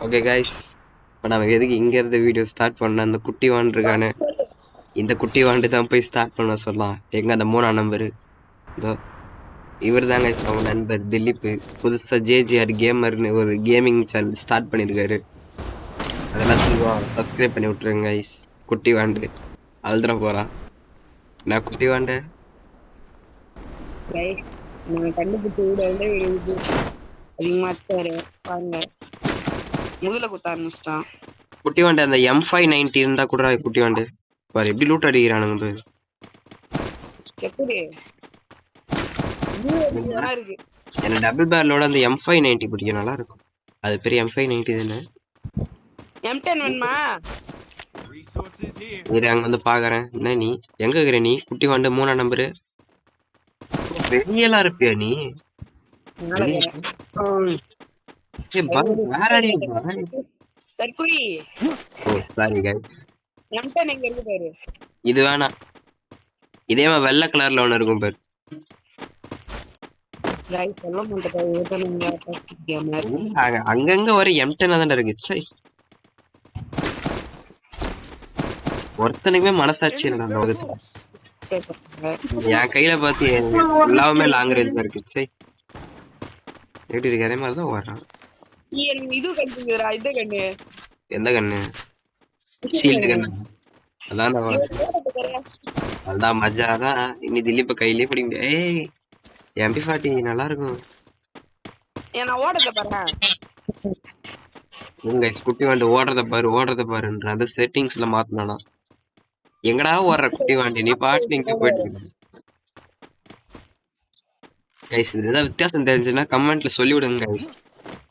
Okay guys, இப்போ நம்ம எதுக்கு இங்க இருந்து வீடியோ ஸ்டார்ட் பண்ண அந்த குட்டி வாண்டு இருக்கானே, இந்த குட்டி வாண்டு தான் போய் ஸ்டார்ட் பண்ண சொல்லலாம். எங்க அந்த 3ஆம் நம்பரு இதோ இவர் தாங்க அவங்க நண்பர் திலீப். புதுசா ஜேஜிஆர் கேமர்னு ஒரு கேமிங் சேனல் ஸ்டார்ட் பண்ணியிருக்காரு. அதெல்லாம் சப்ஸ்கிரைப் பண்ணி விட்டுருங்க கைஸ். குட்டி வாண்டு அழுதுற போறான். நான் குட்டி வாண்டு நான் கண்டுபிடிச்ச வீடு வந்து இது அதிகமா பாருங்க முதல்ல குத்த ஆரம்பிச்சிட்டான். குட்டி வாண்டு அந்த M590 இருந்தா கூட குட்டி வாண்டு பாரு எப்படி லூட் அடிக்கிறானுங்க பாரு. செக்குடு இருக்கு. எனக்கு டபுள் பேரலோட அந்த M590 பிடிக்கும், நல்லா இருக்கும். அது பெரிய M590 தானே. M10 வேணுமா? சரி, அங்க வந்து பாக்குறேன். என்ன நீ எங்க இருக்கிற? நீ குட்டி வாண்டு 3ஆம் நம்பரு வெளியெல்லாம் இருப்பியா நீ? தற்குறி சாரி கைஸ், M10 எங்க இருக்கு பாரு. இது வேணாம். இதே மாதிரி வெள்ளை கலர்ல ஒண்ணு இருக்கும் பாரு. அங்கங்க ஒரு M10 தான் இருக்கு. சை, ஒருத்தனுக்குமே மனசாட்சி இல்லை அந்த உலகத்துல. என் கையில பார்த்து எல்லாமே லாங் ரேஞ்ச் இருக்கு. சை, எப்படி இருக்கு? அதே மாதிரிதான் வர்றான். இது கண்டுங்கடா, இது கண்ணு. எந்த கண்ணு? ஷீல்டு கண்ணு. அதான் அதான் மஜா தான். இனி திலீப்ப கையிலே பிடிக்க முடியாது. ஏய், MP40 நல்லா இருக்கும். உங்க குட்டி வாண்டி ஓடுறத பாருன்ற அந்த செட்டிங்ஸ்ல மாத்தனா எங்கடா ஓடுற குட்டி வாண்டி? நீ பாட்டு இங்க போயிட்டு கைஸ். இது ஏதாவது வித்தியாசம் தெரிஞ்சுன்னா கமெண்ட்ல சொல்லி விடுங்க கைஸ்.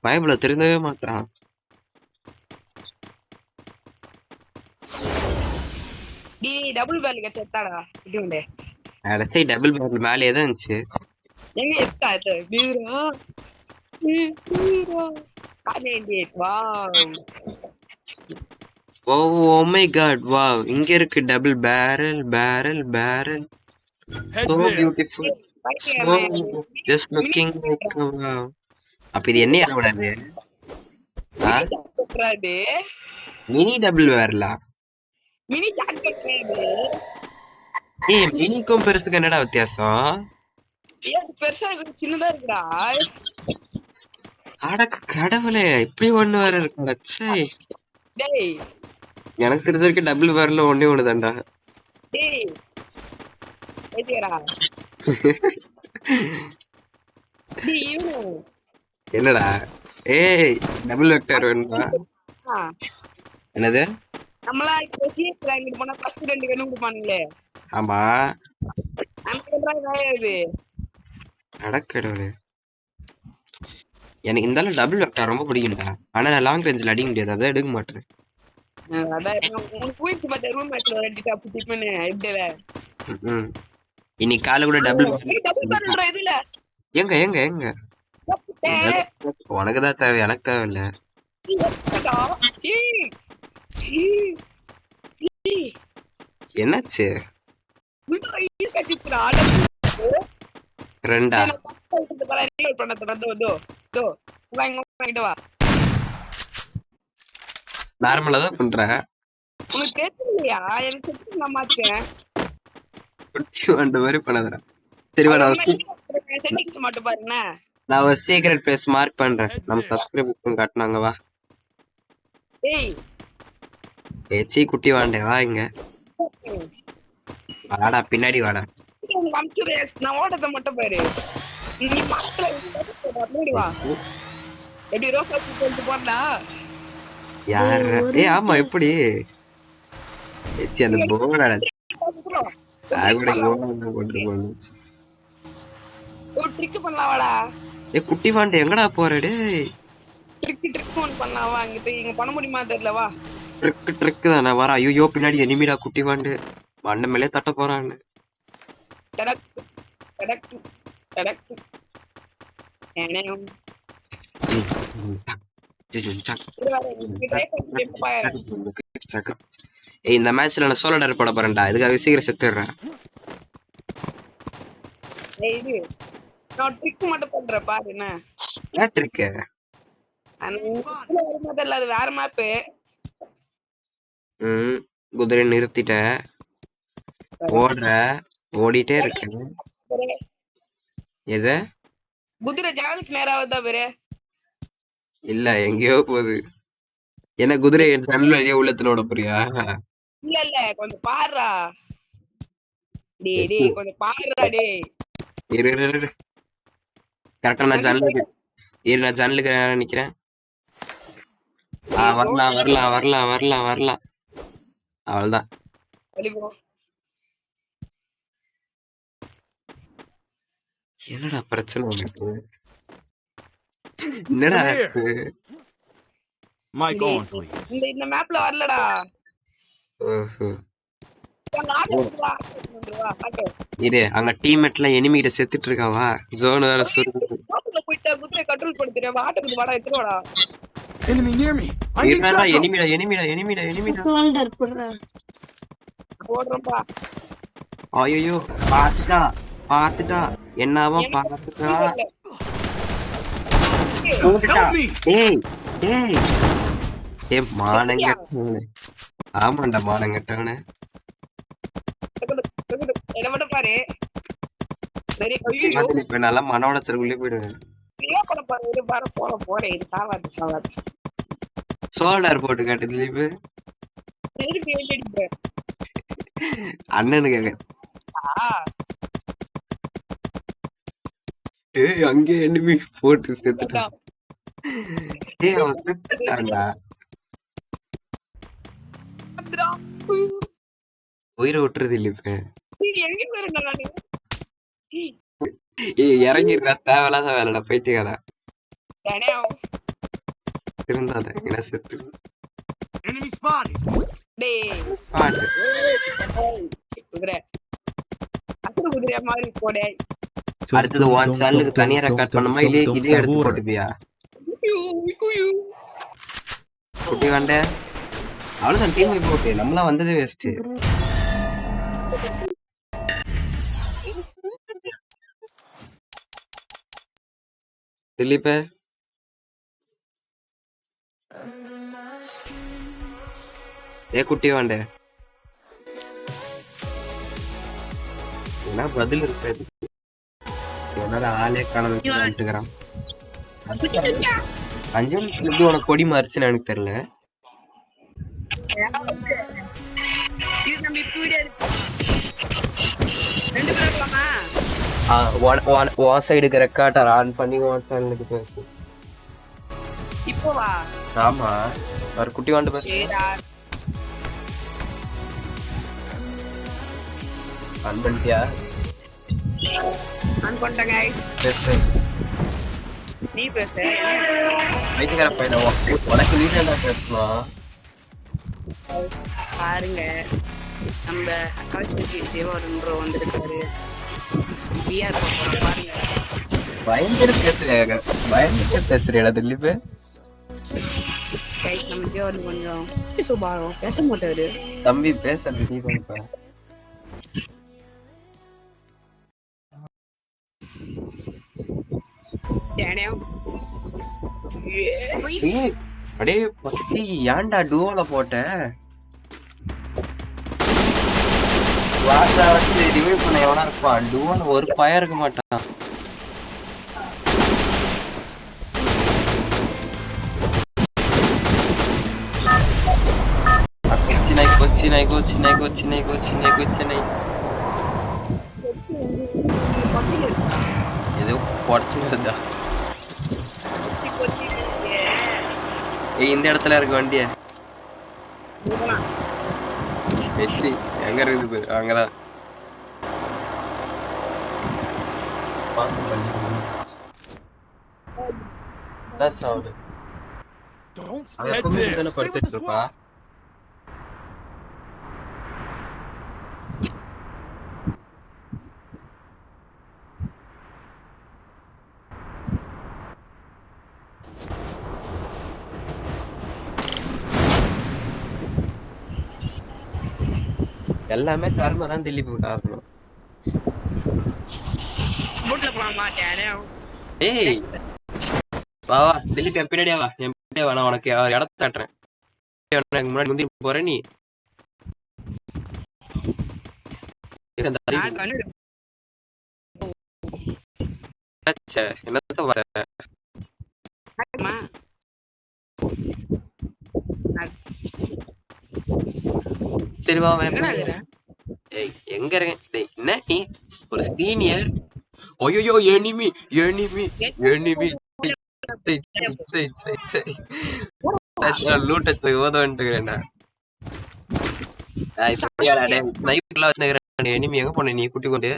பைபிள திருந்தவே மாட்டான். டபுள் பேர்ல செத்தாடா இதுண்டே. அடச்சை, டபுள் பேரல் மேலே தான் இருந்துச்சு. எங்க எத்தா இது பீரோ பீரோ காணேண்டே. Wow, oh my god, wow. இங்க இருக்கு double barrel barrel barrel. So beautiful, so just looking like wow. அப்ப இது என்ன ஆகக்கூடாது? மினி டபுள் பேரலா? Mini jacket. ஏய், மினிக்கும் பெருசுக்கு என்னடா வித்தியாசம்? பெருசா சின்னதா இருக்குடா. அட கடவுளே, இப்படி ஒண்ணு வேற இருக்குடா. சே, டேய் எனக்கு தெரிஞ்ச வரைக்கும் டபுள் பேரல்ல ஒண்ணே ஒண்ணுதான்டா. டேய் ஏடிடா. என்னடா? ஏய், டபுள் வெக்டர் வேணுமா? என்னது? நம்மளா இப்போ சிஎஸ் ரேங்க் போனா ஃபர்ஸ்ட் 2 கண்ணு கொடுப்பானுங்களே. ஆமா, அந்த இது அடக்கடவுளே. எனக்கு இந்த டபுள் வெக்டர் ரொம்ப பிடிக்கும்டா. ஆனா நான் லாங் ரேஞ்சில் அடிக்க முடியாது, அதான் எடுக்க மாட்டேன். இன்னைக்கு காலை கூட டபுள். எங்க எங்க எங்க உனக்குதான் தேவை, எனக்கு தேவையில்ல. என்னாச்சு? ரெண்டா? நார்மலா தான் பண்ற. உனக்கு தெரியலையா? எனக்கு நான் மாத்தேன். குட்டி வண்ட மாதிரி பண்ணாதடா. சரி வா, மட்டும் பாருங்க. நான் ஒரு சீக்ரெட் பிளேஸ் மார்க் பண்றேன். நம்ம சப்ஸ்கிரைபர் காட்டுனாங்க. வா. ஏச்சி குட்டி வாண்டே, வா இங்க வாடா, பின்னாடி வாடா. நான் ஓட்டத்தை மட்டும் பாரு. நீ பக்கத்துல வா. எப்படி ரோசா போட்டு போறடா? யார்? ஏய் ஆமா, எப்படி ஏச்சி அந்த போடா ஒரு ட்ரிக் பண்ணலாம் வாடா. ஏ குட்டி வாண்டே, எங்கடா போற? டேய், ட்ரிக் ஒன்னு பண்ணலாம் வா. இங்க பண்ண முடியுமா தெரியல. வா, ட்ரிக் தானே வர. ஐயோ, பின்னாடி எனிமிடா குட்டி வாண்டு. மண்ண மேலே தட்ட போறான்னு. இந்த மேட்ச்ல நான் சோலோ டர் போட போறேன்டா. இதுக்காக சீக்கிரம் செத்துறேன். நான் ட்ரிக் மட்டும் பண்றேன் பாரு. என்ன ட்ரிக்? அந்த இதுல வருமா தெரியல, அது வேற மேப்பு. குதிரை நிறுத்திட்ட, ஓடுற, ஓடிட்டே இருக்கு. எது? குதிரை ஜாலுக்கு நேரா வருதா பேரு? இல்ல எங்கேயோ போகுது. என்ன குதிரை என் ஜன்னல் வழியா உள்ளத்துல ஓட போறியா? இல்ல கொஞ்சம் பாருடா. டேய் கொஞ்சம் பாருடா டேய். இரு கரெக்டா நான் ஜன்னலுக்கு நேரா நிக்கிறேன். வரலாம். அவள்தான். என்னடா பிரச்சனை உனக்கு? என்னடா Mic on, please. இந்த மேப்ல வரலடா. இரு, அங்க டீம்மேட்ல எனிமிகிட்ட செத்துட்டு இருக்காவா? ஜோன் வேற சுருக்குது. போயிட்டா குதிரை கண்ட்ரோல் பண்ணி தெரியாம ஆட்டத்துக்கு வாடா எடுத்து வாடா. Enemy near me. I need backup. எனிமிடா. ஷோல்டர் போடுறா. ஓடுறப்பா. ஐயோ பாத்துட்டா என்னவா பாத்துட்டா. Help me. ஏய் மானங்கட்டவனே. ஆமாண்டா மானங்கட்டவனே. என்ன மட்டும் பாரு. சரி இப்ப நல்லா மன உளைச்சலுக்குள்ளே போயிடுவேன். சோல்டர் போட்டு காட்டு திலீப். அண்ணனுக்காக. ஏய் அங்கே எனிமி போட்டு செத்துட்டான். ஏய் அவன் செத்துட்டான்டா. உயிரை விட்டுறது இல்ல இப்ப. ஏய் இறங்கிடுறா, தேவையில்லாத வேலைடா பைத்தியக்காரா. இருந்தாத என்ன செத்து. Enemy spotted. அடுத்தது உன் சேனலுக்கு தனியா ரெக்கார்ட் பண்ணுமா இல்ல இதே எடுத்து போட்டுப்பியா? குட்டி வாண்ட அவ்வளவுதான், டீம் போட்டு நம்மளாம் வந்ததே வேஸ்ட். திலீப் குட்டி வாண்ட என்ன பதில் இருக்காது. என்னோட ஆளே காணாம. அஞ்சல் எப்படி உனக்கு கொடி மாறிச்சுன்னு எனக்கு தெரியல. சைடுக்கு ரெக்கார்டர் ஆன் பண்ணி சேனலுக்கு பேசு. இப்போவா? ஆமா, ஒரு குட்டி வாண்டு பேசு. ஆன் பண்ணிட்டியா? ஆன் பண்ணிட்டேன் गाइस. பேசு. நீ பேசு. வைத்தியக்கார பையனா உனக்கு வீட்ல என்ன பேசணும்? பாருங்க நம்ம அக்காச்சி தேவரன்ற வந்திருக்காரு. பிஆர் பாருங்க. பயங்கர பேசுறியா திலீப்? गाइस நம்ம தேவர் கொஞ்சம் சுபாவம் பேச மாட்டாரு. தம்பி பேச திலீப் இப்ப. அடே பத்தி ஏன்டா டூவோல போட்ட? வாசா வச்சு ரிவைவ் பண்ண எவனா இருப்பான்? டூவோல ஒரு பயம் இருக்க மாட்டான். சின்ன ஏதோ குறைச்சுதான். இந்த இடத்துல இருக்கு வண்டிய வெச்சு எங்க இருக்குது? அங்கதான். படுத்துட்டு இருப்பா. எல்லாமே கர்ம தான் திலீப் காரணம். ஏய் வா திலீப் என் பின்னாடியா வா. நான் உனக்கு இடத்த காட்டுறேன். எனக்கு முன்னாடி முந்தி போற நீ என்னத்த சரி வா எங்க இருக்க என்ன நீ ஒரு சீனியர். ஐயோ எனிமி எனிமி எனிமி லூட்ட ஓதன்ட்டுக்கிறேன்டா. எனிமி எங்க போன நீ குட்டி கொண்டு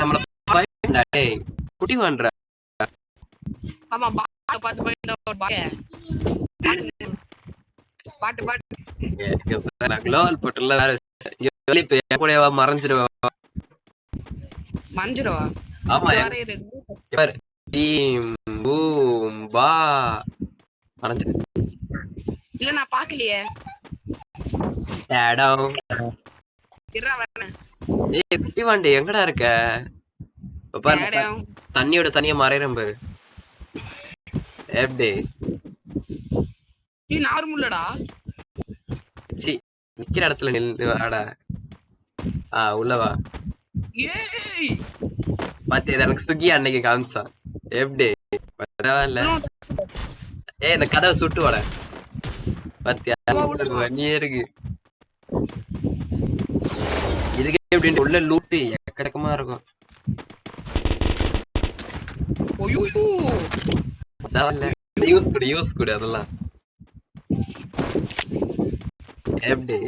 நம்மள குட்டி பண்ற. குளோவல் போட்டுல வேற கூடவா மறைஞ்சிருவா. ஆமா இல்ல நான் பாக்கலையே. குட்டி வாண்டி எங்கடா இருக்க? தண்ணியோட தனியா மறையிறேன் பாரு. எப்படி நார்மலடா சி நிக்கிற இடத்துல நில்லுடா. உள்ளவா பாத்தி எனக்கு சுகி அன்னைக்கு காமிச்சான். எப்படி பரவாயில்ல. இந்த கதவை சுட்டு வாட பாத்தியா வண்டியே இருக்கு. இதுக்கே எப்படின்ட்டு உள்ள லூட்டு எக்கடக்கமா இருக்கும். யூஸ் கூட அதெல்லாம் எப்படி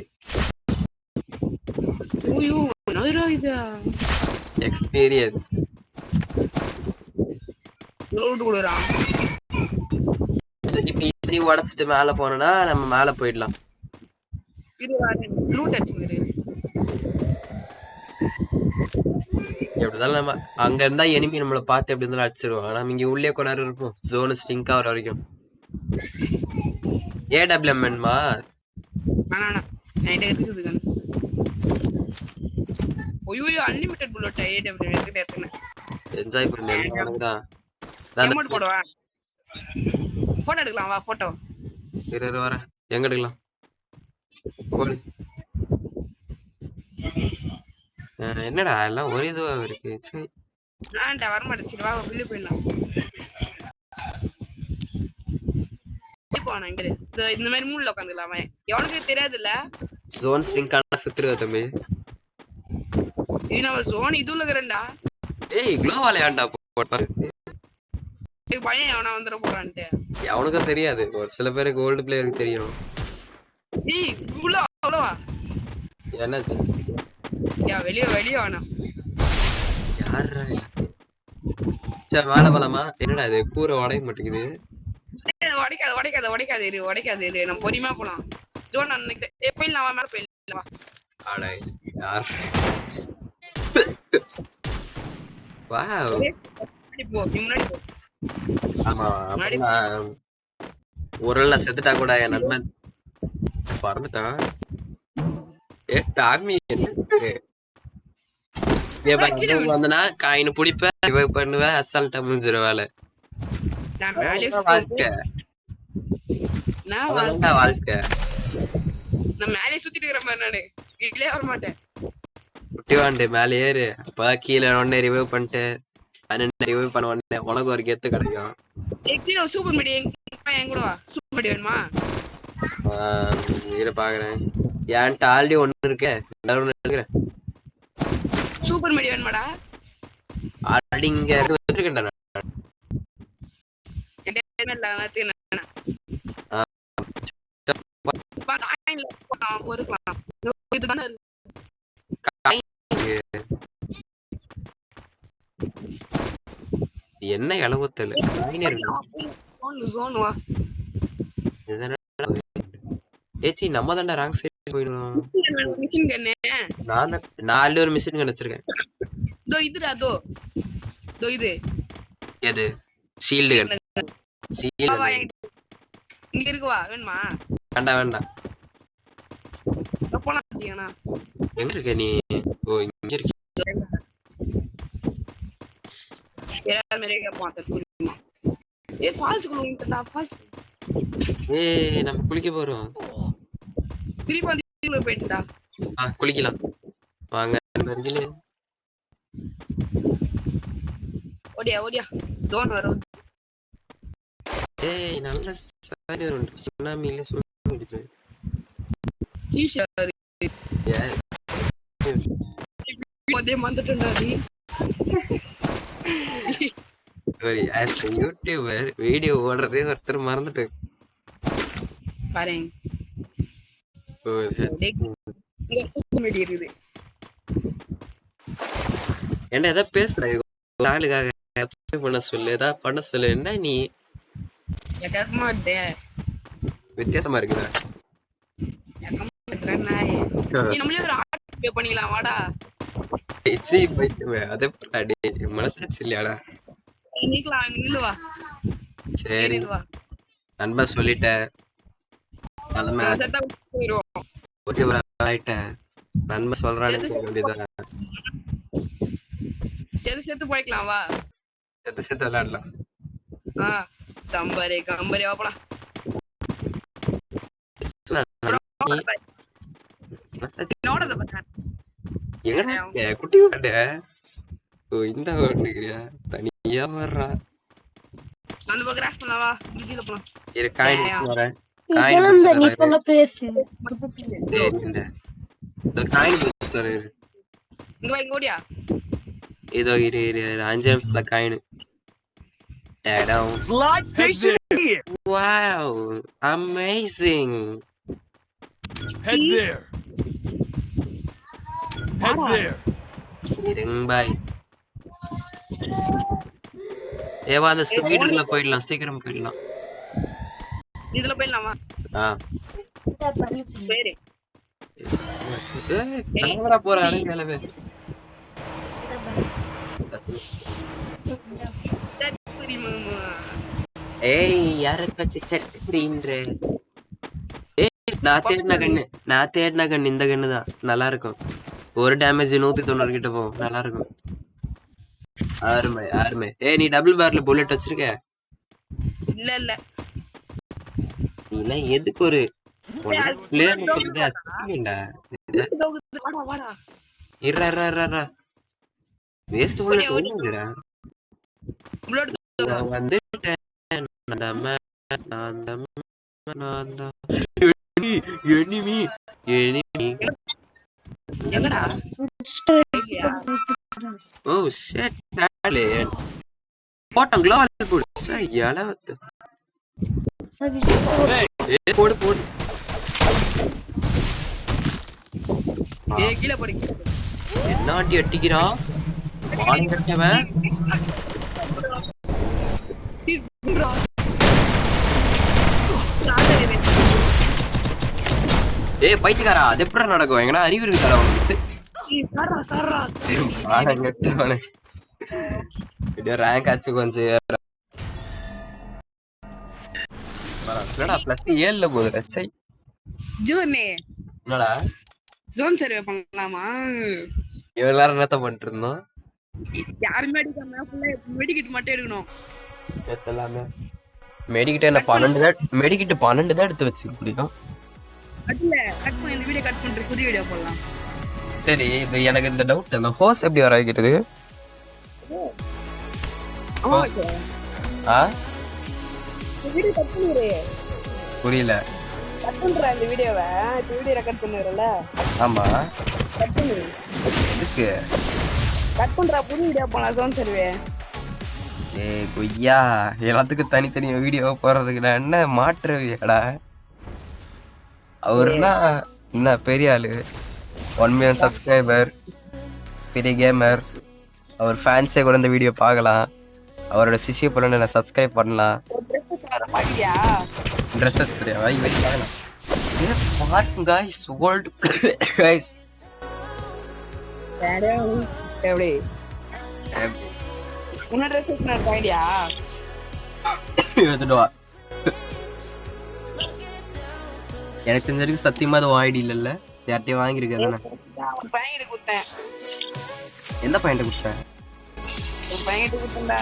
எக்ஸ்பீரியன்ஸ் உடச்சிட்டு மேல போனா நம்ம மேல போயிடலாம். எப்படிதான் நம்ம அங்க இருந்தா எனிமி நம்மள பார்த்து எப்படி இருந்தாலும் அடிச்சிருவோம். நம்ம இங்க உள்ளே கொஞ்ச நேரம் இருப்போம். ஜோன் ஸ்ட்ரிங்க் ஆகிற வரைக்கும். ஏடபிள்யூஎம்மா அன்லிமிட்டட் புல்லட் ஏடபிள்யூ என்ஜாய் பண்ணு. போடுவா போட்டோ எடுக்கலாம். வா போட்டோ வர எங்க எடுக்கலாம்? என்னடா எல்லாம் ஒரே இதுவா இருக்கு. வரமாட்டேன். வா வெளியே போயிடலாம். இந்த மாதிரி மூணுல உட்காந்துக்கலாமா? எவனுக்கு தெரியாது இல்ல ஜோன் ஸ்ட்ரிங்கான சுத்துருவா தம்பி. ஜோன் இதுல இருக்கிறேன்டா. ஏய் குளோவால ஏன்டா போட்ட? பையன் எவனா வந்துட போறான்ட்டு அவனுக்கும் தெரியாது. ஒரு சில பேருக்கு ஓல்டு பிளேயருக்கு தெரியும். என்னாச்சு? வெளியே வேணாம். சரி மேல போலாமா? என்னடா இது கூரை உடைய மாட்டேங்குது. உடைக்காது இரு நம்ம பொறுமையா போலாம். ஜோன் அன்னைக்கு போயிடலாம். மேல போயிடலாம். ஒரு செத்துட்டா கூட என் நண்பன் பறந்துட்டான். வந்தனா காயின் புடிப்ப பண்ணுவேன். அசால்ட்டா முடிஞ்சிட வேலை. வாழ்க்கை நான் மேலே சுத்திட்டு இருக்கிற மாதிரி நானு கீழே வர மாட்டேன். குட்டி வாண்டு மேலே ஏறு. அப்பதான் கீழே உடனே ரிவைவ் பண்ணிட்டு ரிவைவ் பண்ண உடனே உனக்கு ஒரு கெத்து கிடைக்கும். சூப்பர் மீடியா என் கூட வா. சூப்பர் மீடியா வேணுமா? இரு பாக்குறேன். என்கிட்ட ஆல்ரெடி ஒண்ணு இருக்கே. எடுக்கிறேன். Super media வேணுமாடா? ஆல்ரெடி இங்க வச்சிருக்கேன்டா. என்ன இளவத்தல் ஏச்சி நம்ம தாண்டா ராங் சைடு போயிடுவோம். நான் ஒரு மிஷின் கன் வச்சிருக்கேன். எது ஷீல்டு கன்? இங்க இருக்குவா வேணுமா? வேண்டாம். எங்க இருக்க நீ? ஓ இங்க இருக்க. ஃபால்ஸ்க்குள்ள வந்துட்டா ஃபால்ஸ் ஏய் நம்ம குளிக்க போறோம். திருப்பி வந்து கீழ போயிட்டா குளிக்கலாம் வாங்க. அருகிலே ஓடியா டோன் வர ஏய் நல்ல சாரி வரும். சுனாமில சுனாமி அடிச்சு. டீஷர்ட் ஏய் மதே வந்துட்டடா நீ ஒரு as a யூடியூபர் வீடியோ ஓடுறதே ஒருத்தர் மறந்துட்டு பாருங்க காமெடி இருக்குது என்ன ஏதோ பேசுற ஆளுக்காக சப்ஸ்கிரைப் பண்ண சொல்லு ஏதாவது பண்ண சொல்லு. என்ன நீ கேட்க மாட்டேன் வித்தியாசமா இருக்குதா? நீ நம்மளே ஒரு ஆர்ட் பே பண்ணிக்கலாம் வாடா அதே போடாடி மனசாச்சு இல்லையாடா? நீக்கலாம் அங்க நில்லு வா சரி நில்லு வா நண்பா சொல்லிட்டேன். செத்தா போயிடுவோம் ஆயிட்டேன் நண்பன் சொல்றான்னு கேட்க வேண்டியதானே. செத்து போய்க்கலாம் வா செத்து செத்து விளையாடலாம். கம்பரே வா போலாம் எங்கடா குட்டி வாண்ட இந்த வாண்டியா தனியா வர்றா. அந்த பக்கம் கிராஸ் பண்ணவா பிரிட்ஜில போலாம். இரு காயின் வரேன். நீ சொல்ல பேசு. இங்க வா இங்க ஓடியா இதோ இரு 5 நிமிஷத்துல coin. Slide station here. Wow, amazing. Head there. Head there. பாய் ஏவா அந்த ஸ்பீடுல போயிடலாம். சீக்கிரம் போயிடலாம். இதுல போயிடலாமா சரி கேமரா போற அருகிலவே ஏய் யாரக்க சச்சரின்ற. ஏய் நான் தேடின கண்ணு இந்த கண்ணு தான் நல்லா இருக்கும். ஒரு டேமேஜ் 190 கிட்ட போகும் நல்லா இருக்கும். ஆறுமை ஏய் நீ டபுள் பார்ல புல்லட் வச்சிருக்க? இல்ல நீ எதுக்கு ஒரு பிளேயர் நிக்கிறது அசிங்கம்டா. வாடா இறறறற வேஸ்ட் புல்லட் ஓடுடா. புல்லட் வந்துட்டேன் எனிமி எங்கடா ஓ ஷிட் டாலே போட்டம் குளோபல் புஷ் யாலவத். ஏய் போடு ஏய் கீழ போடு என்ன அடி அடிக்கிறான் வாணி கட்டவன். ஏய் பைத்தியக்காரா அது எப்படி நடக்கும்? எங்கனா அறிவு இருக்குடா உனக்கு? ரேங்க் ஆச்சு கொஞ்சம் +7 போகுது ரச்சை. ஜூனே என்னடா ஜோன் சர்வே பண்ணலாமா? இவ்வளவு நேரம் என்னத்த பண்ணிட்டு இருந்தோம்? யாருமே அடிக்காம ஃபுல்லா மெடிக்கிட் மட்டும் எடுக்கணும். எல்லாமே மெடிக்கிட்ட என்ன 12 தான் எடுத்து வச்சுக்க முடியும். அதுல கட் பண்ணி இந்த வீடியோ கட் பண்ணிட்டு புது வீடியோ போடலாம். சரி இது எனக்கு இந்த டவுட் அந்த ஹோஸ் எப்படி வர வைக்கிறது? வீடியோ கட் பண்ணிரு. புரியல. கட் பண்ற இந்த வீடியோவை வீடியோ ரெக்கார்ட் பண்ணுறல. ஆமா கட் பண்ணு. எதுக்கு கட் பண்ற புது வீடியோ போடலாம் ஜோன் சர்வே. ஏய் கொய்யா எல்லாத்துக்கும் தனித்தனி வீடியோ போடுறதுக்கு நான் என்ன மாற்றுவியாடா? அவர்னா என்ன பெரிய ஆளு 1 மில்லியன் சப்ஸ்கிரைபர் பெரிய கேமர். அவர் ஃபேன்ஸே கூட இந்த வீடியோ பார்க்கலாம். அவரோட சிசிய போல நான் சப்ஸ்கிரைப் பண்ணலாம். ட்ரெஸ்ஸஸ் தெரியாதா? பாருங்க गाइस வேர்ல்ட் गाइस எப்படி உன்ன ட்ரெஸ் நான் ஐடியா எடுத்துட்டு வா. எனக்கு தெரிஞ்ச வரைக்கும் சத்தியமா அது ஐடி இல்ல. யார்கிட்டயும் வாங்கியிருக்க தானே? பையன்கிட்ட குத்தேன். எந்த பையன்கிட்ட குடுத்த? பையன்கிட்ட குத்தேன்டா.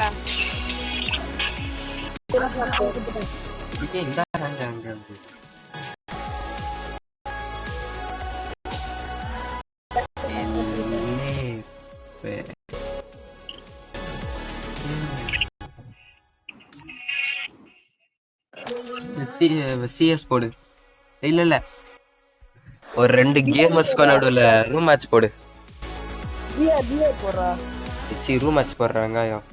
சிஎஸ் போடு. இல்ல ஒரு 2 கேமர்ஸ்க்கு நடுவுல ரூம் மேட்ச் போடு. ரூம் மேட்ச் போடுற வெங்காயம்.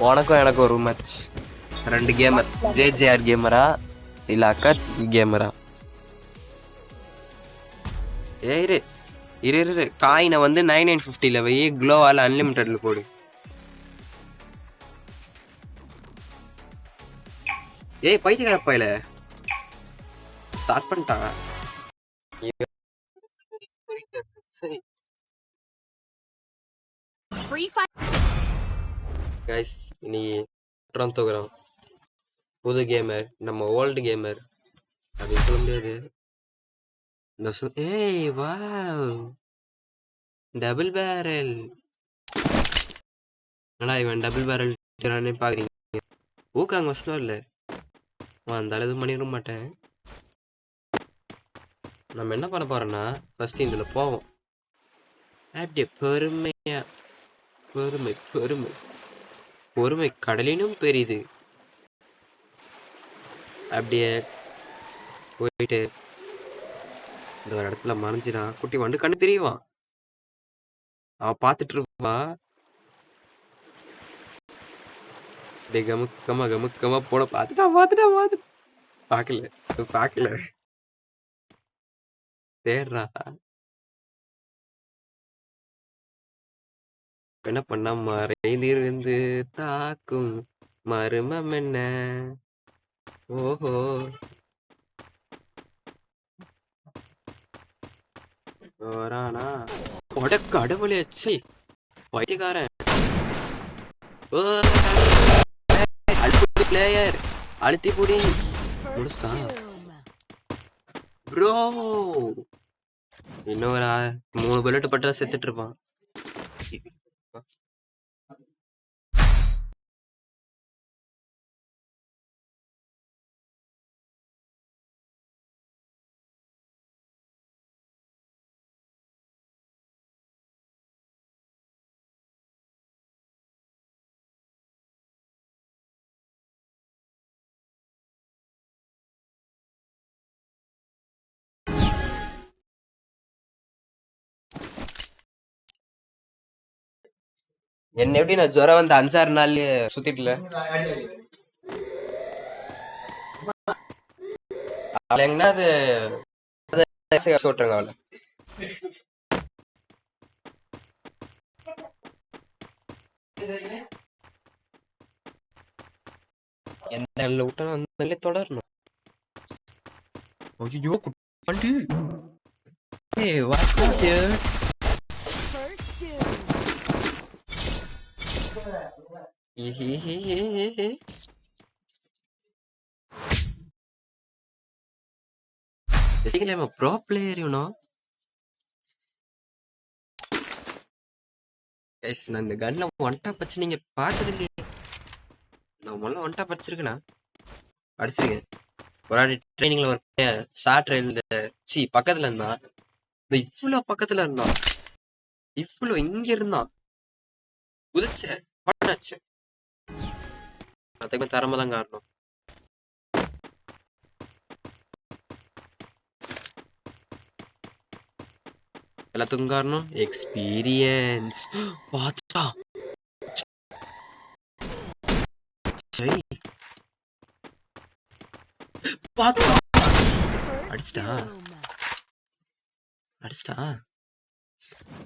உனக்கும் எனக்கும் ரூம் மேட்ச். 2 கேமர்ஸ். ஜேஜேஆர் கேமரா இல்ல அக்காச்சி கேமரா? இரு காயினை வந்து 9950ல வை. க்ளோவால அன்லிமிட்டட்ல போடு. பைத்தியக்கார பையில ஸ்டார்ட் பண்ணிட்டாங்க. சரி கைஸ், இன்னைக்கு தூக்குறோம். புது கேமர், நம்ம ஓல்டு கேமர் அப்படின்னு சொல்ல முடியாது. Wow, double barrel. என்னடா இவன் டபுள் பேரல் பாக்குறீங்க? ஊக்காங்க வசனம் இல்ல, அந்த எதுவும் பண்ணிட மாட்டேன். நம்ம என்ன பண்ண போறோம்னா, ஃபர்ஸ்ட் இதுல போவோம். அப்படியே பொறுமையா, பொறுமை கடலினும் பெரிது. அப்படியே போயிட்டு இந்த ஒரு இடத்துல மறைஞ்சிடான். குட்டி வண்டு கண்ணு தெரியவான். அவன் பார்த்துட்டு இருப்பா. அப்படியே கமுக்கமா போட பார்க்கல தேடுறா. என்ன பண்ண மறைந்திருந்து தாக்கும் மர்மம் என்ன? ஓஹோ, வரானா? கடவுளே, ச்சே வைத்தியக்காரன். பிளேயர் அழுத்தி புடி முடிச்சிட்டான் ப்ரோ. இன்னொரு 3 புல்லட் பட்டா செத்துட்டு இருப்பான். என்ன எப்படி நான் ஜுரம் வந்து 5-6 நாள்லயே சுத்திட்டுல எங்கன்னா அது விட்டுருங்க அவளை. எந்த விட்டாலும் அந்த தொடரணும். ஐயோ குட்டி, ஏய் what here. Basically, I'm a pro player, you know. Guys, நான் இந்த கன்ல ஒன்டா பச்சு நீங்க பார்த்தது இல்லையே. நான் முதல்ல ஒன்டா படிச்சிருக்கேனா? படிச்சிருக்கேன். ஒரு ஆடி ட்ரைனிங்ல ஒரு ஷார்ட் ரயில்ல பக்கத்துல இருந்தான். இவ்வளோ பக்கத்துல இருந்தான். இவ்வளோ இங்க இருந்தான். குதிச்ச பண்ணாச்சு. அதுக்கு திறமை தான் காரணம். எல்லாத்துக்கும் காரணம் எக்ஸ்பீரியன்ஸ். பார்த்தா அடிச்சிட்டா.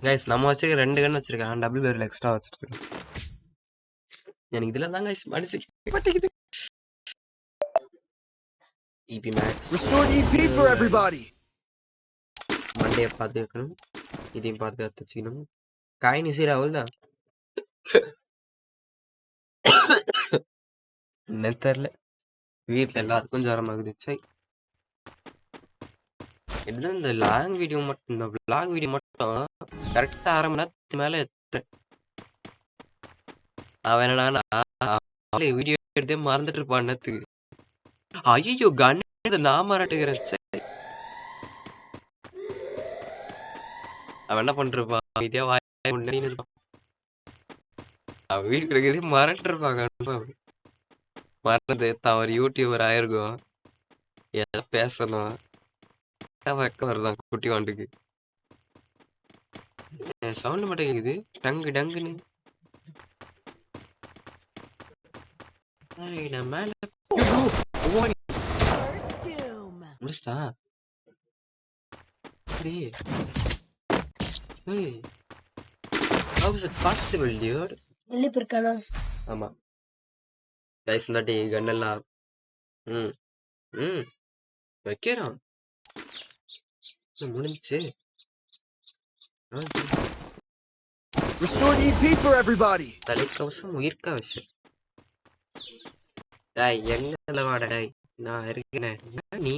கைஸ், நம்ம வச்சிருக்க 2 கன் வச்சிருக்கேன். டபுள் பேரல் எக்ஸ்ட்ரா வச்சிருக்கேன். எனக்கு இதுல தான் கைஸ் மனசு பட்டிக்குது. EP Max. Restore EP for everybody. Monday பார்த்து வைக்கணும். இதையும் பார்த்து வச்சுக்கணும். காயின் சீரா அவ்வளோதான். என்ன தெரியல, வீட்டில் எல்லாருக்கும் ஜுரம் ஆகுது. சை, என்ன இந்த லாங் வீடியோ மட்டும், இந்த விளாக் வீடியோ மட்டும் கரெக்டாக 1/2 மணி நேரத்துக்கு மேலே எடுத்தேன். அவன் என்னடா வீடியோ எடுத்தே மறந்துட்டு இருப்பான் நேத்துக்கு. ஐயோ கன் நான் மாறாட்டுகிறேன். அவன் என்ன பண்ணிருப்பான் இதே வாய் முன்னாடி இருப்பான். அவன் வீடு கிடைக்கிறதே மறந்துட்டு இருப்பாங்க. மறந்து அவர் யூடியூபர் ஆயிருக்கும். எதை பேசணும் வைக்க வருதான் குட்டி வாண்டுக்கு. சவுண்ட் மட்டும் கேக்குது டங்கு டங்குன்னு. மேல முடிச்சிட்டா. How is it possible, dude? வெளியே போயிருக்கானா? ஆமா கைஸ் இந்தாட்டி கன் எல்லாம் வைக்கிறான். முடிஞ்சுச்சு. Restore EP for everybody. தலைக்கவசம் உயிர்க்கவசம். டாய் எங்க வாடா டாய் நான் இருக்கேன். நீ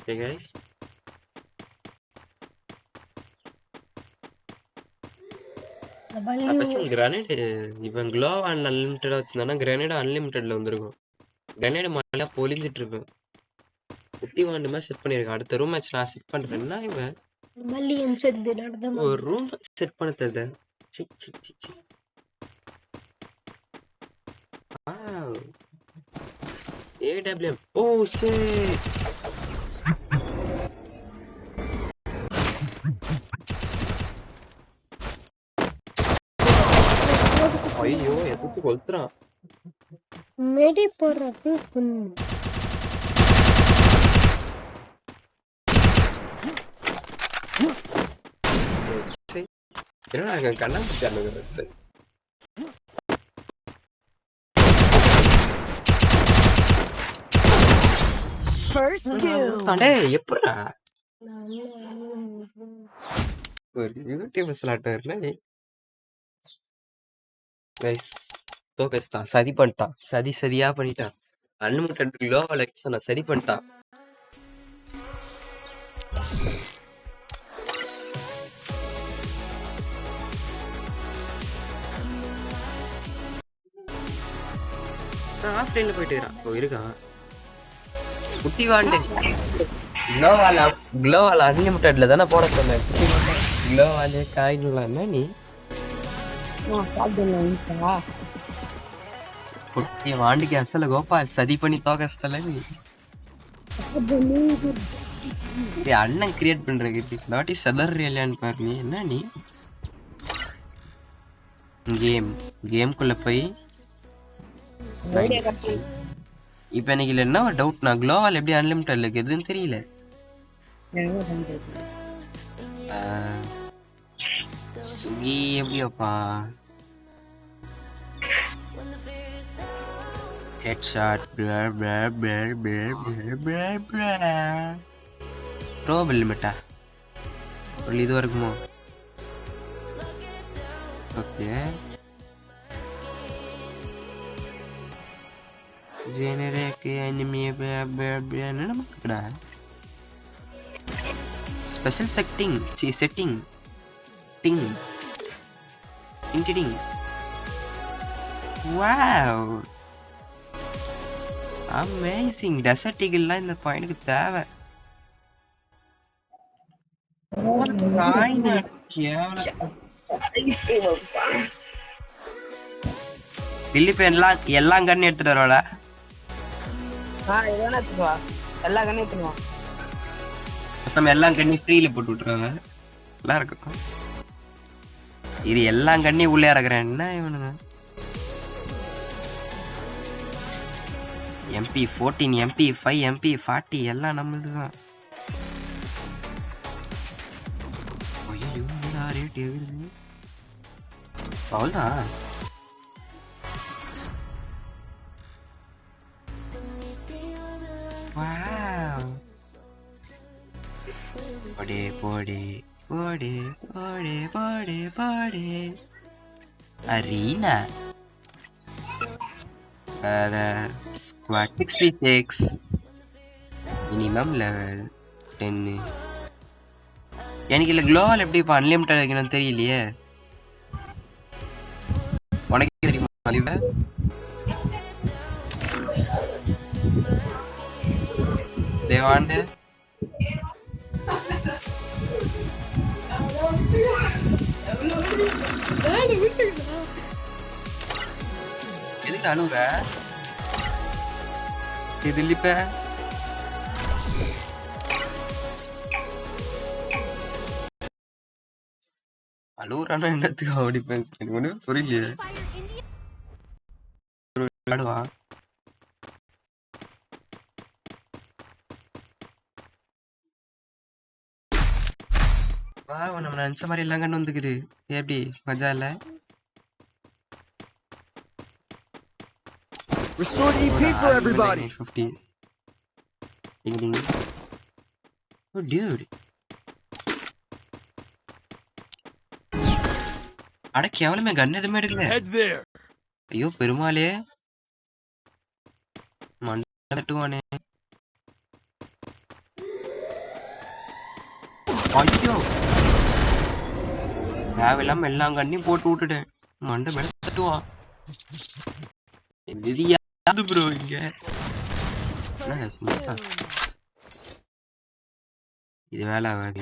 Hey guys. கிரானைட் இவன் க்ளோ அன்லிமிட்டடா வச்சிருந்தானா கிரானைட் அன்லிமிட்டட்ல வந்திருக்கும். கிரானைட் மழை பொழிஞ்சிட்டு இருப்பேன். குட்டி வாண்டுமா செட் பண்ணிருக்கேன். அடுத்த ரூம் மேட்ச் நான் செட் பண்றேன்னா இவன் ஒரு ரூம் செட் பண்ண தருது. AWM oh shit. ஐயோ எதுக்கு கொல்றான் மேடி போறப்ப என்னடா அங்க கண்ணாமூச்சி ஆடுங்க. எப்படா ஒரு யூடியூப் ஸ்லாட்டர்ல தோக்கஸ்தான் சதி பண்ணிட்டான். சதியா பண்ணிட்டான். அன்லிமிட்டட் க்ளோவல் நான் சதி பண்ணிட்டான். ஆஃப்லைன்ல போயிட்டு இருக்கான் குட்டி வாண்டு. க்ளோவால் அன்லிமிட்டட்ல தானே போட சொன்னேன். க்ளோவாலே காயின்லாம் என்ன நீ குட்டி வாண்டிக்கு அசல கோபால் சதி பண்ணி தோக்கஸ்தல அண்ணன் கிரியேட் பண்றதுக்கு நாட்டி சதர் இல்லையான்னு பாரு. நீ என்ன நீ கேம்குள்ள போய் இப்ப எனக்கு இல்ல என்ன ஒரு டவுட். நான் க்ளோவால் எப்படி அன்லிமிட்டட்ல இருக்கு எதுன்னு தெரியல. சுகி எப்படி வைப்பா ஹெட்ஷாட் ப்ரோபல் லிமிட்டா ஒரு இது இருக்குமோ? ஓகே ஜெனரேட் எனிமி என்னடா ஸ்பெஷல் செட்டிங் டிங் இன்டிடிங். Wow amazing. டெசர்ட் ஈகிள்லாம் இந்த பாயிண்ட்க்கு தேவை. பிலிப் எல்லாம் கண்ணு எடுத்துட்டு வரோட எல்லா கண்ணையும் எடுத்துருவான். எல்லாம் கண்ணி ஃப்ரீல போட்டு விட்டுருவாங்க. நல்லா இருக்கும். இது எல்லாம் கண்ணியும் உள்ளே இறக்குறேன். என்ன இவனுங்க MP14 MP5 MP40 எல்லாம் நம்மளுதுதான். ரேட் எகுது அவ்வளோதான். போடே arena squad 6v6 minimum level 10. எனக்கு இல்லை க்ளோவால் எப்படி இப்போ அன்லிமிட்டட் வைக்கணும்னு தெரியலையே. உனக்கு தெரியுமா அலிவ? தேவாண்டு எதுக்கு அழுகுற? இது இல்லிப்ப அழுகுறானா என்னத்துக்கு ஓடிப்பேன் எனக்கு ஒன்றும் புரியலையே. விளையாடுவா வா நம்ம நினச்ச மாதிரி எல்லாம் கண்டு வந்துக்குது. எப்படி மஜா இல்ல? Restore EP for everybody. 50. Ding ding. Oh dude. அட கேவலமே கன் எதுவுமே எடுக்கல. Head there. ஐயோ பெருமாளே மண்டுவானே. ஐயோ தேவையில்லாம எல்லாம் கண்ணையும் போட்டு விட்டுட்டேன். மண்டை மேல தட்டுவான். விதியாது ப்ரோ இங்க. இது வேலை ஆகாது.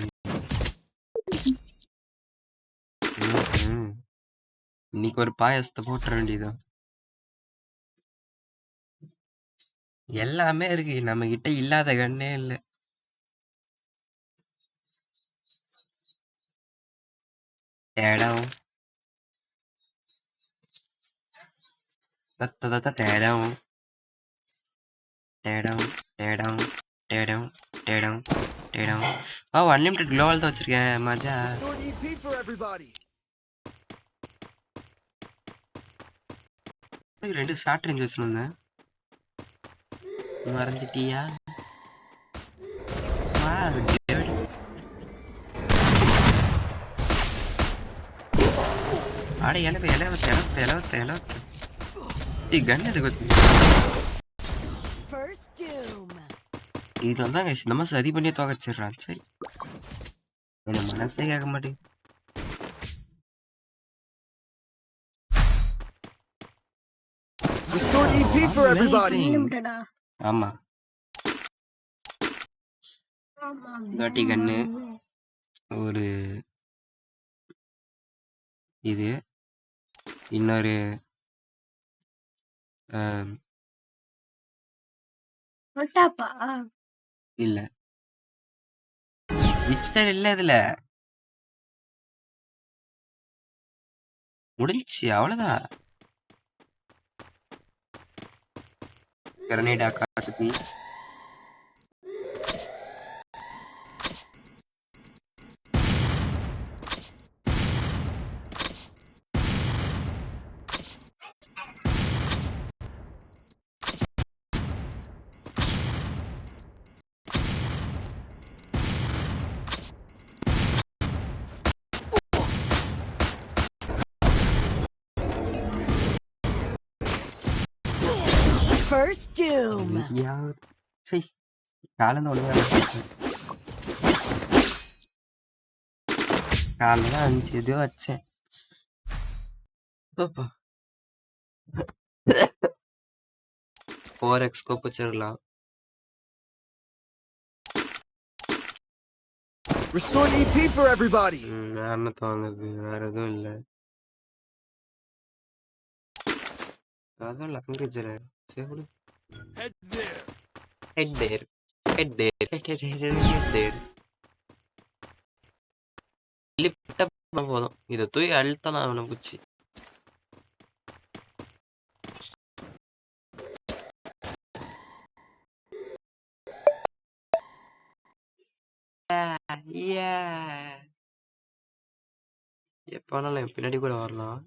இன்னைக்கு ஒரு பாயசத்தை போட்டுற வேண்டியதான். எல்லாமே இருக்கு நம்ம கிட்ட, இல்லாத கண்ணே இல்ல. டேடம் டேடம் டேடம் டேடம் டேடம் டேடம் டேடம். ஓ அன்லிமிட்டட் க்ளோவல் தான் வச்சிருக்கேன். மஜா. Restore EP for everybody. 2 short range வச்சிருந்தேன். மறைஞ்சிட்டியா? ஆட கன் எதுக்கு இதுல வந்தாங்க நம்ம சதி பண்ணி துவச்சிடுறான். சரி என்ன மனசே கேட்க மாட்டேங்குது. Restore EP for everybody. அன்லிமிட்டடா? ஆமா ஆமா. காட்டி கண்ணு ஒரு இது இன்னொரு மட்டாப்பா? இல்ல மிக்ஸ்டர் இல்ல இதுல முடிஞ்சு அவ்வளவுதான். கிரனேட் ஆகாசுக்கு First doom. சரி காலையில் ஒழுங்கா காலையில் 5 எதையோ வச்சேன். 4x ஸ்கோப் வச்சிடலாம். Restore EP for everybody. வேற என்ன தோணுது? வேற எதுவும் இல்லை. அதான் லங்கேஜ்ல சரி. Head there. Head there. Head there. Head there. போதும் இதை தூக்கி அழுத்தலாம் அவனை பூச்சி. எப்பனாலும் என் பின்னாடி கூட வரலாம்.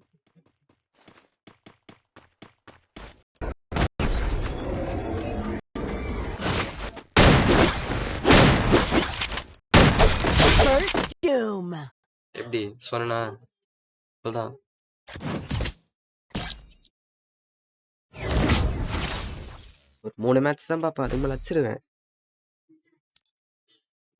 First doom. எப்படி சொன்னா சொல்றான். ஒரு 3 மேட்ச் தான் பாப்பேன். அதுக்கு மேல வச்சிருவேன்.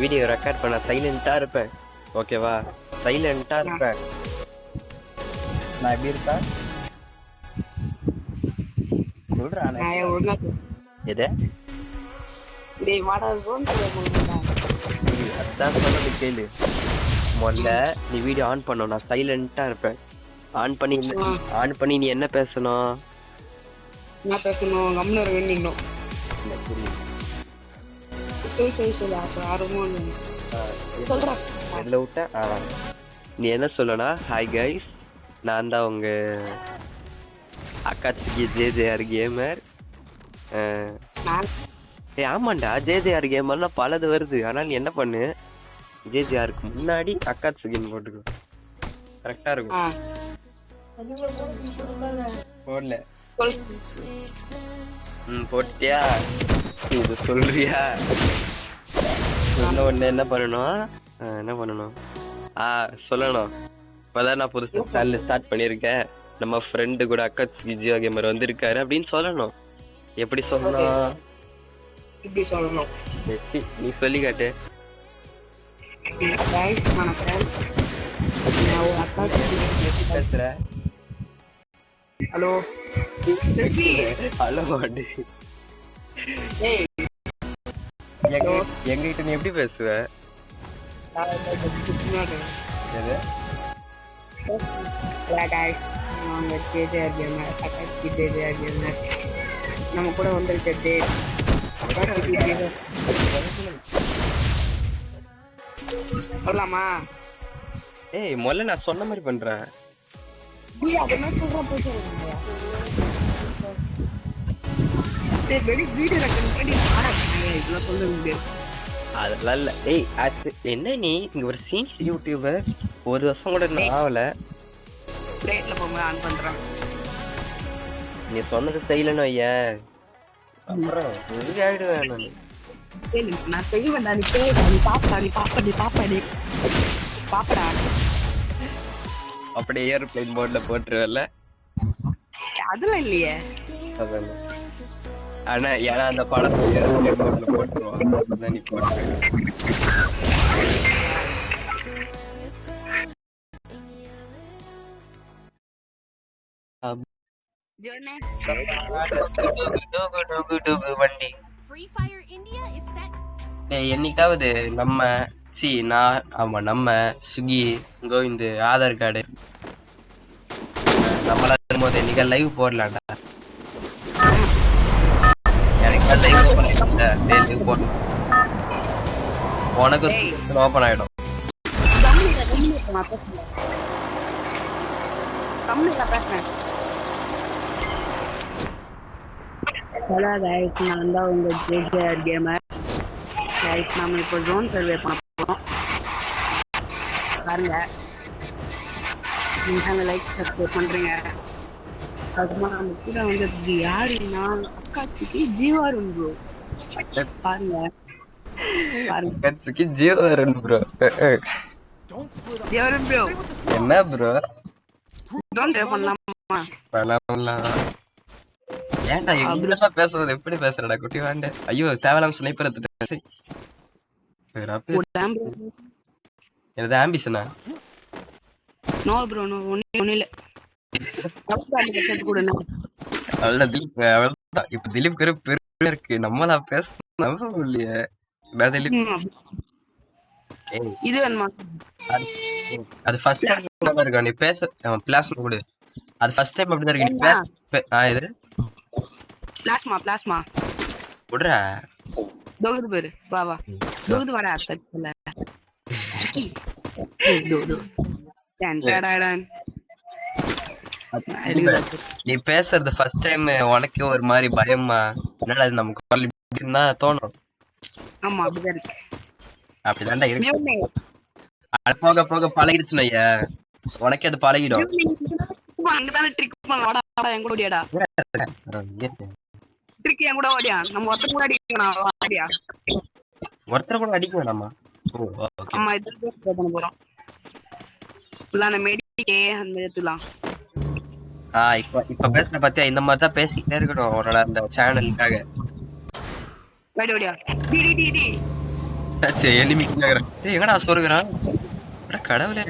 வீடியோ ரெக்கார்ட் பண்ண சைலண்டா இருப்பேன், ஓகேவா? சைலண்டா இருப்பேன். நான் எப்படி இருப்பேன் சொல்றா? நான் ஒழுங்கா எதை டேய் வாடா zone குள்ள போடா. அதான் சொன்னது கேளு. முதல்ல நீ வீடியோ ஆன் பண்ணணும், நான் சைலண்டா இருப்பேன். ஆன் பண்ணி நீ என்ன பேசணும்? நான் பேசணும் கம்முன்னு இருக்க வேண்டியணும். சொல்லு அப்ப ஆர்வமா சொல்றா. எதுல விட்ட? நீ என்ன சொல்லனா, ஹாய் கைஸ், நான் தான் உங்க அக்காச்சிக்கு ஜேஜேஆர் கேமர். ஆமாண்டா, ஜேஜேஆர் கேமர்னா பலது வருது. ஆனால் நீ என்ன பண்ணு, ஜேஜேஆருக்கு முன்னாடி அக்காச்சிகின்னு போட்டுக்கோ, கரெக்டா இருக்கும். போடல? போட்டியா? இது சொல்றியா? ஒண்ணு என்ன பண்ணணும்? சொல்லணும். இப்பதான் நான் புதுசா சேனல் ஸ்டார்ட் பண்ணிருக்கேன், நம்ம ஃப்ரெண்டு கூட அக்காச்சி ஜியோ கேமர் வந்திருக்காரு அப்படின்னு சொல்லணும். எப்படி சொல்லணும்? இப்படி சொல்லணும். நீ சொல்லி காட்டு. பேசுற? ஹலோ ஹலோ எங்கிட்ட நீ எப்படி பேசுவ? நம்ம கூட வந்திருக்கிறது சொல்லலாமா? ஏய் முதல்ல நான் சொன்ன மாதிரி பண்றேன். அதெல்லாம் இல்ல. ஏய் என்ன நீ இங்க ஒரு சீன்ஸ் யூடியூபர், ஒரு வருஷம் கூட ஆகல. நீ சொன்னது செய்யலன்னு ஐயா, அப்புறம் ஆயிடுவேன் நான். நான் செய்வேன்டா, நீ பாப்படா. அப்படியே ஏர்பிளைன் மோட்ல போட்டுருவல? அதெல்லாம் இல்லையே. ஆனா ஏன்னா அந்த படத்தை ஏர்பிளைன் மோட்ல போட்டுருவான், நீ போட்டு. வண்டி என்னைக்காவது நம்ம சுகி கோவிந்த் ஆதார் கார்டு நம்மளா இருக்கும்போது என்னைக்கா லைவ் போடலாம்டா. எனக்கு லைவ் போடலாம், உனக்கும் ஓப்பன் ஆயிடும். ஹலோ கைஸ், நான் தான் உங்க ஜேஜேஆர் கேமர். கைஸ், நாம இப்போ ஜோன் சர்வே பண்ண போறோம். பாருங்க, நீங்க லைக் சப்ஸ்கிரைப் பண்றீங்க. அதுமா நம்ம கூட வந்து யாருன்னா அக்காச்சிக்கு ஜீவாருன் ப்ரோ. பாருங்க அக்காச்சிக்கு ஜீவாருன் ப்ரோ. ஜீவாருன் ப்ரோ என்ன ப்ரோ? ஜோன் சர்வே பண்ணலாமா? பண்ணலாம். ஏன்டா எங்கெல்லாம் பேசுறது எப்படி பேசுறடா குட்டி வாண்ட? ஐயோ தேவலாம் ஸ்னைப்பர் எடுத்துட்டேன். என்னது ஆம்பிஷனா? நோ ப்ரோ, நோ ஒண்ணே இல்ல. அவ்வளவுதான் திலீப், அவ்வளவுதான். இப்ப திலீப் பெரிய இருக்கு, நம்மளா பேச நம்ப இல்லையே. திலீப் இது வேணுமா? அது ஃபர்ஸ்ட் டைம் இருக்கா நீ பேச? பிளாஸ்மா கொடு. அது ஃபர்ஸ்ட் டைம் அப்படிதான் இருக்கு நீ இது பிளாஸ்மா விடுறா. தொகுது பேரு வா வா தொகுது வாடா. தச்சல நீ பேசுறது ஃபர்ஸ்ட் டைம் உனக்கு ஒரு மாதிரி பயமா? என்னடா இது நமக்கு குரல் தோணும். ஆமா அப்படிதான் இருக்கு. அப்படிதான்டா இருக்கு. அது போக போக பழகிடுச்சுன்னு ஐயா, உனக்கே அது பழகிடும். அங்கதானே ட்ரிக் பண்ணலாம். வாடா வாடா என் கூட ஓடியாடா. ட்ரிக் என் கூட ஓடியா. நம்ம ஒருத்தர் கூட அடிக்கலாம். வாடியா. ஒருத்தர் கூட அடிக்க வேணாமா? ஆமா, இது பண்ண போறோம். ஃபுல்லான மெடிக்கே அந்த எடுத்துலாம். இப்ப பேசுற பத்தியா, இந்த மாதிரி தான் பேசிக்கிட்டே இருக்கணும் உன்னோட அந்த சேனலுக்காக. வாடி வாடியா. டி டி டி டி எனிமி எங்கடா சொருகிறான் கடவுளே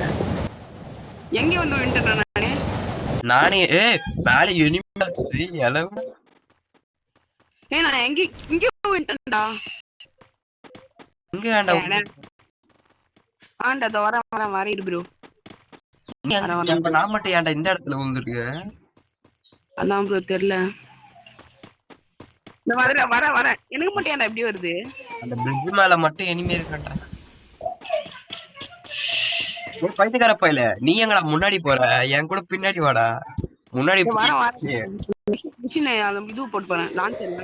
எங்க வந்து வின்ட்டேன் நானே நானே மேல எனிமி அளவு நான் இங்க வின்ட்டேன்டா இங்க வேண்டா ஆண்டா வர இரு ப்ரோ நான் மட்டும் ஏன்டா இந்த இடத்துல விழுந்துருக்கு அதான் ப்ரோ தெரியல இந்த வர எனக்கு மட்டும் ஏன்டா எப்படி வருது அந்த பிரிட்ஜ் மேல மட்டும் எனிமி இருக்கான்டா பைத்தியக்கார போயில நீ எங்கடா முன்னாடி போற என் கூட பின்னாடி வாடா முன்னாடி மிஷின் இது போட்டு போறேன் லான்ச்சர்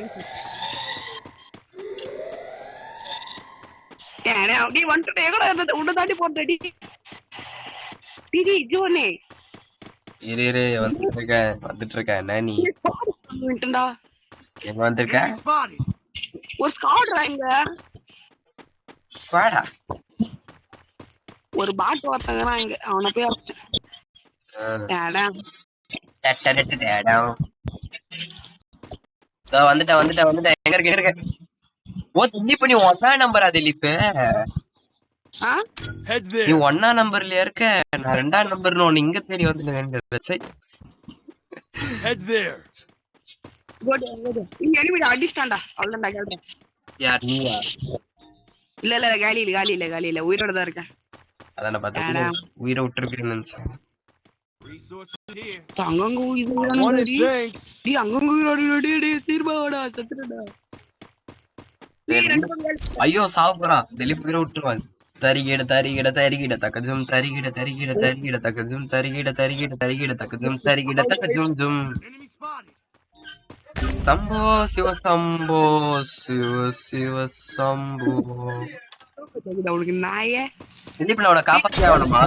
அப்படியே வந்துட்டு எங்கடா உன்னை தாண்டி போட்டடி டிடி ஜோனே இரு வந்துட்டு இருக்கேன் என்ன நீ வின்ட்டேன்டா எங்க வந்திருக்க ஒரு ஸ்குவாட்ரா இங்க ஸ்குவாடா ஒரு பாட் ஒருத்தங்கறான் இங்க அவனை போய் அடிச்சேன் வந்துட்டேன் எங்க இருக்க ஓ திலீப் நீ ஒன்னா நம்பரா திலீப் நீ ஒன்னா நம்பர்ல இருக்க நான் 2ஆம் நம்பர்னு ஒன்னு இங்க தேடி வந்துட்டேன் இங்க எனிமிடா அடிச்சிட்டான்டா அவ்வளவுதான் கேள்றேன் யார் நீயா இல்ல காலியில உயிரோட தான் இருக்கேன் அதான பாத்தா உயிரை விட்டுருக்கேன்னு நினைச்சேன் அங்கங்க தீர்மாடா சத்துடா ஐயோ சாப்பிடுறான் திலீப் உயிரை விட்டுருவான் தரிகிட தக்கஜும் தரிகிட தக்கஜும் தக்கஜும் ஜும் சம்போ சிவ சம்போ சிவ சம்போ அவனுக்கு நாயே திலீப்ல அவனை காப்பாத்தி ஆகணுமா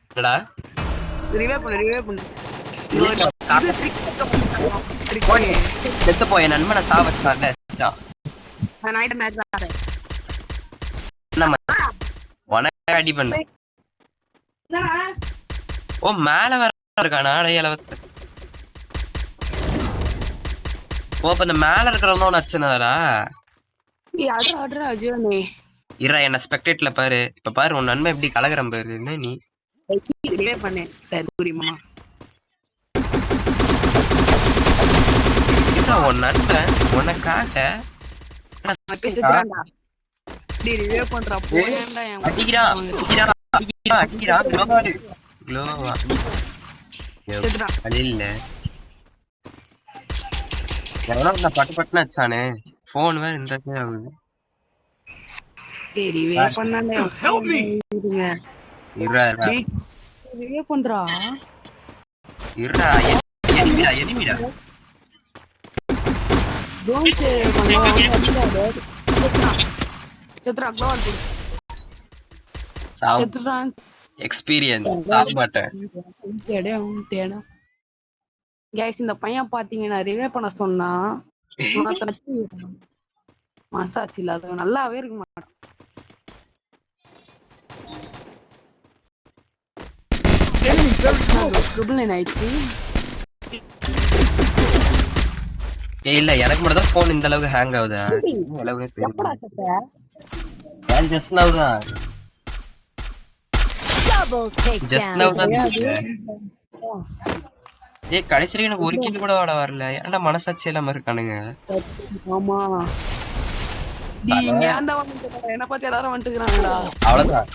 என்னடா ரிவே பண்ணு செத்து போய் என் நண்பனை சாவச்சான்ல உனக்கு அடி பண்ண ஓ மேல வர இருக்கானா அடையளவுக்கு ஓ அப்ப இந்த மேல இருக்கிறவங்க நச்சுனாரா இரா என்ன ஸ்பெக்டேட்ல பாரு இப்ப பாரு உன் நன்மை எப்படி கலகரம் பாரு என்ன நீ உன் நண்பன் உனக்காக பட்டு பட்டுன்னு வச்சானே போன் வேற இந்த ஆகுது எக்ஸ்பீரியன்ஸ் இந்த பையன் பாத்தீங்கன்னா ரிவே பண்ண சொன்னா மனசாட்சி இல்லாத நல்லாவே இருக்க மாட்டான் இல்ல எனக்கு மட்டும் தான் போன் இந்த அளவுக்கு ஹேங் ஆகுதா கடைசியில எனக்கு ஒரு கில் கூட வாட வரல ஏன்டா மனசாட்சி இல்லாம இருக்கானுங்க அவ்வளவுதான்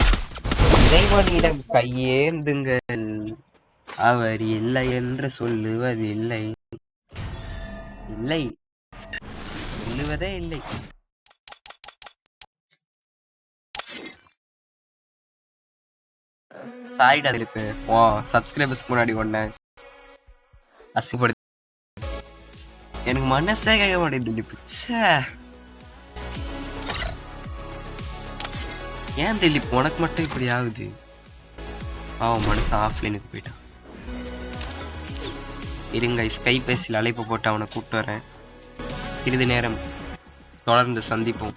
இறைவனிடம் கையேந்துங்கள் அவர் இல்லை என்று சொல்லுவது இல்லை சொல்லுவதே இல்லை சாரிடா இருக்கு ஓ சப்ஸ்கிரைபர்ஸ் முன்னாடி ஒண்ணு அசிங்கப்படுத்த எனக்கு மனசே கேட்க மாட்டேங்குது ஏன் திலீப் உனக்கு மட்டும் இப்படி ஆகுது மனசு ஆஃப்லைனுக்கு போயிட்டான் இருங்க ஸ்கைபேசியில் அழைப்பு போட்டு அவனை கூப்பிட்டு வரேன் சிறிது நேரம் தொடர்ந்து சந்திப்போம்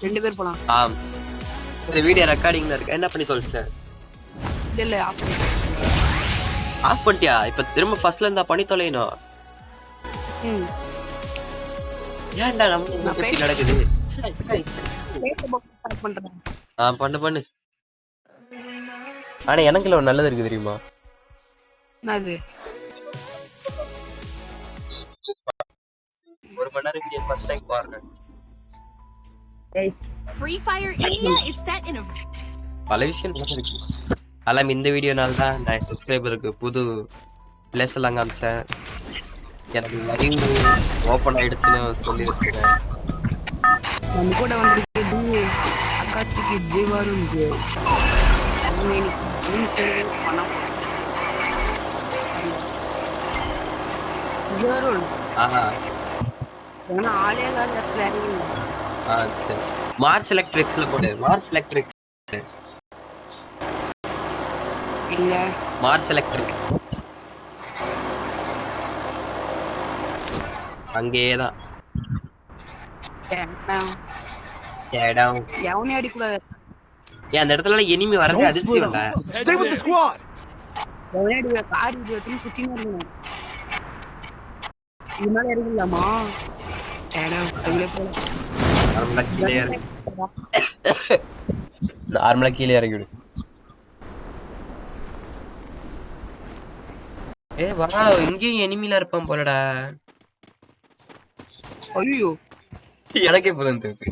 ரெண்டு பேர் போலாம் இந்த வீடியோ ரெக்கார்டிங்ல இருக்கு. என்ன பண்ணி தொலைச்சேன்? இல்ல ஆஃப் பண்ணிட்டியா? இப்ப திரும்ப ஃபர்ஸ்ட்ல இருந்தா பண்ணி தொலையணும். ஏன்டா நம்ம இப்படி நடக்குது? பண்ணு பண்ணு. ஆனா எனக்கு ஒரு நல்லது இருக்கு தெரியுமா? என்னது? ஒரு மணி நேரம் வீடியோ ஃபர்ஸ்ட் டைம் பாருங்க. Free Fire India is set in a பல விஷயம் நடந்திருக்கு. அலாம் இந்த வீடியோனால தான் நான் சப்ஸ்கிரைபருக்கு புது பிளேஸ் எல்லாம் காமிச்சேன். எனக்கு லைவ் ஓப்பன் ஆயிடுச்சுன்னு சொல்லியிருக்கேன். நம்ம கூட வந்திருக்கிறது அக்காத்துக்கு ஜீவாரும் ஜீவாரும் ஆளே சரி. மார்ஸ் எலக்ட்ரிக்ஸ்ல போடு. மார்ஸ் எலக்ட்ரிக்ஸ் இல்ல மார்ஸ் எலக்ட்ரிக்ஸ் அங்கேதான் எவனே அடிக்கூடாது. ஏன் அந்த இடத்துல எனிமி வரது அதிசயம் இல்ல. Stay with the squad. எவனே அடிக்க கார் இதுன்னு சுத்தினே இருக்கணும். இது மேல இறங்கலாமா? நார்மலா கீழே இறங்கிவிடு. வா, இங்கேயும் எனிமில இருப்பான் போலடா. ஐயோ எனக்கே போதும் தெரியுது.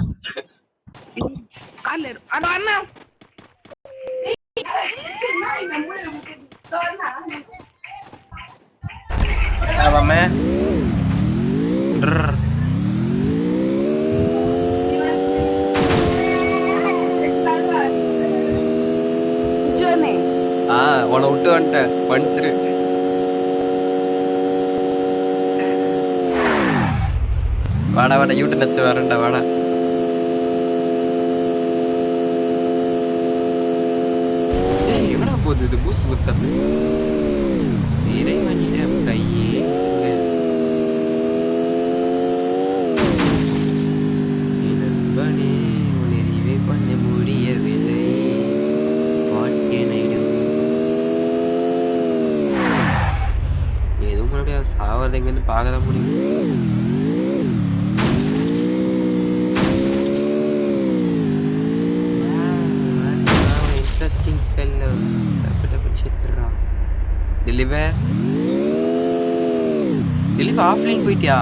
உன விட்டு வந்துட்டேன். படுத்துரு. வாடா வாடா யூடியூப் நச்சு வரேன்டா வாடா. எங்கடா போகுது இது? பூஸ்ட் குத்தப்பு இறைவனிடம் கையே நண்பனே உணர்வை பண்ண முடியவில்லை. எதுவும் மறுபடியும் சாவது எங்கன்னு பார்க்கதான் முடியும். Interesting fellow. Dapat citra. Deliver offline போயிட்டியா?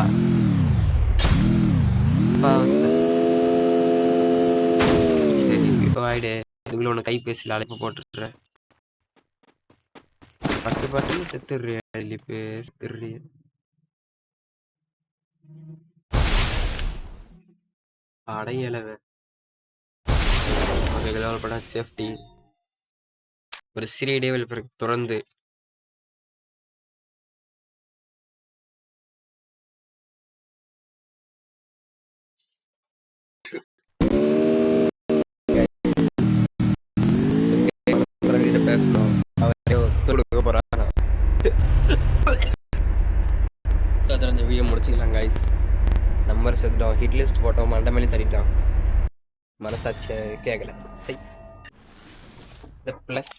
சரி வாய்டே. இதுக்குள்ள உன கைபேசியில் அழைப்பு போட்டுறேன். பட்டு பட்டுன்னு செத்துடுறியா? திலீப்பு செத்துடுறிய. அடையலவ பட சேஃப்டி ஒரு சிறிய இடைவெளி பிறகு தொடர்ந்து பேசணும். வீடியோ முடிச்சுக்கலாம் கைஸ். நம்பர் செத்துட்டோம். ஹிட் லிஸ்ட் போட்டோம். மண்டமேலி தட்டிட்டோம். மனசாட்சி கேட்கல. சரி இந்த பிளஸ்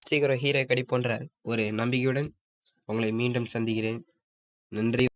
சீக்கிரம் ஹீரோ கடிப்போன்ற ஒரு நம்பிக்கையுடன் உங்களை மீண்டும் சந்திக்கிறேன். நன்றி.